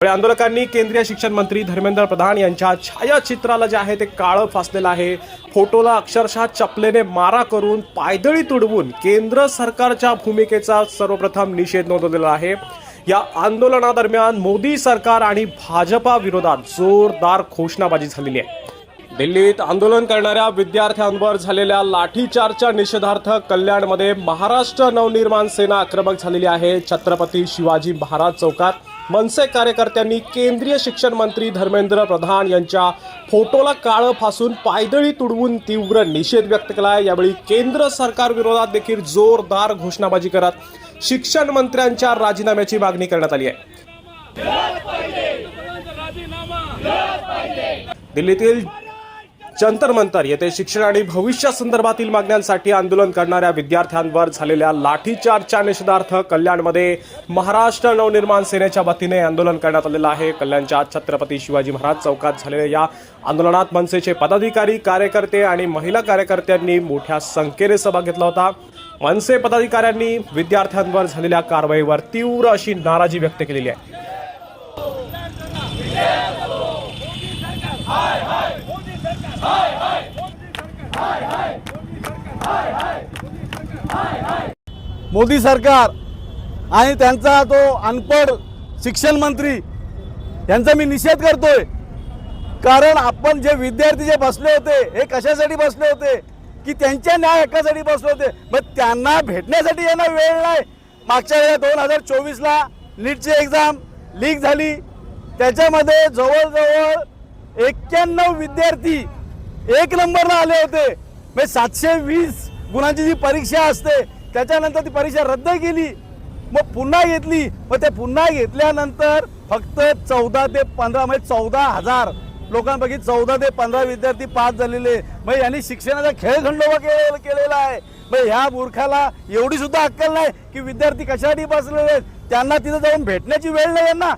आंदोलकांनी केंद्रीय शिक्षण मंत्री धर्मेंद्र प्रधान यांच्या छायाचित्राला जे आहे ते काळं फासलेलं आहे। फोटोला अक्षरशः चपलेने मारा करून पायदळी तुडवून केंद्र सरकारच्या भूमिकेचा सर्वप्रथम निषेध नोंदवलेला आहे। या आंदोलनादरम्यान मोदी सरकार आणि भाजपा विरोधात जोरदार घोषणाबाजी झालेली आहे। दिल्लीत आंदोलन करणाऱ्या विद्यार्थ्यांवर झालेल्या लाठीचार्जच्या निषेधार्थ कल्याणमध्ये महाराष्ट्र नवनिर्माण सेना आक्रमक झालेली आहे। छत्रपती शिवाजी महाराज चौकात मनसे कार्यकर्त्यांनी केंद्रीय शिक्षण मंत्री धर्मेंद्र प्रधान यांच्या फोटोला काळं फासून पायदळी तुडवून तीव्र निषेध व्यक्त केला आहे। यावेळी केंद्र सरकार विरोधात देखील जोरदार घोषणाबाजी करत शिक्षण मंत्र्यांच्या राजीनाम्याची मागणी करण्यात आली आहे। दिल्लीतील जंतर मंतर येथे शिक्षण आणि भविष्यासंदर्भातील मागण्यांसाठी आंदोलन करणाऱ्या विद्यार्थ्यांवर झालेल्या लाठीचार्जच्या निषेधार्थ कल्याणमध्ये महाराष्ट्र नवनिर्माण सेनेच्या वतीने आंदोलन करण्यात आलेलं आहे। कल्याणच्या छत्रपती शिवाजी महाराज चौकात झालेल्या या आंदोलनात मनसेचे पदाधिकारी, कार्यकर्ते आणि महिला कार्यकर्त्यांनी मोठ्या संख्येने सहभाग घेतला होता। मनसे पदाधिकाऱ्यांनी विद्यार्थ्यांवर झालेल्या कारवाईवर तीव्र अशी नाराजी व्यक्त केलेली आहे। मोदी सरकार आणि त्यांचा तो अनपढ शिक्षण मंत्री यांचा मी निषेध करतोय। कारण आपण जे विद्यार्थी जे बसले होते हे कशासाठी बसले होते की त्यांच्या न्याय हक्कासाठी बसले होते, मग त्यांना भेटण्यासाठी यांना वेळ नाही। मागच्या वेळेला 2024 ला नीटची एक्झाम लीक झाली, त्याच्यामध्ये जवळजवळ 91 विद्यार्थी एक नंबरला आले होते। मग 720 गुणांची जी परीक्षा असते त्याच्यानंतर ती परीक्षा रद्द केली, मग पुन्हा घेतली। मग ते पुन्हा घेतल्यानंतर फक्त 14 ते 15 म्हणजे 14,000 लोकांपैकी 14 ते 15 विद्यार्थी पास झालेले। मग यांनी शिक्षणाचा खेळखंडोबा केलेला आहे। मग ह्या मूर्खाला एवढी सुद्धा अक्कल नाही की विद्यार्थी कशासाठी बसलेले आहेत, त्यांना तिथे जाऊन भेटण्याची वेळ नाही यांना।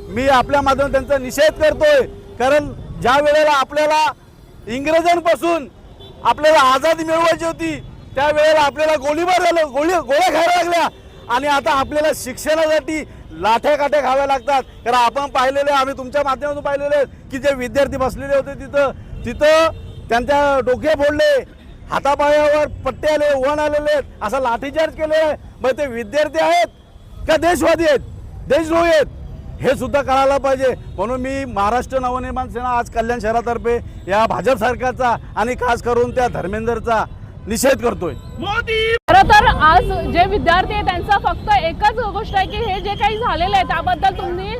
मी आपल्या माध्यमातून त्यांचा निषेध करतोय। कारण ज्या वेळेला आपल्याला इंग्रजांपासून आपल्याला आझादी मिळवायची होती त्यावेळेला आपल्याला गोळीबार झालं, गोळ्या खायला लागल्या आणि आता आपल्याला शिक्षणासाठी लाठ्या काठ्या खाव्या लागतात। कारण आपण पाहिलेले, आम्ही तुमच्या माध्यमातून पाहिलेले की जे विद्यार्थी बसलेले होते तिथं त्यांच्या डोके फोडले, हातापायावर पट्टे आले, वण आलेले, असा लाठीचार्ज केले। मग ते विद्यार्थी आहेत का देशवादी आहेत, देशद्रोही आहेत, हे सुद्धा कळायला पाहिजे। म्हणून मी महाराष्ट्र नवनिर्माण सेना आज कल्याण शहरातर्फे या भाजप सरकारचा आणि खास करून त्या धर्मेंद्रचा निषेध करतोय। खरं तर आज जे विद्यार्थी आहेत त्यांचा फक्त एकच गोष्ट आहे की हे जे काही झालेलं आहे त्याबद्दल तुम्ही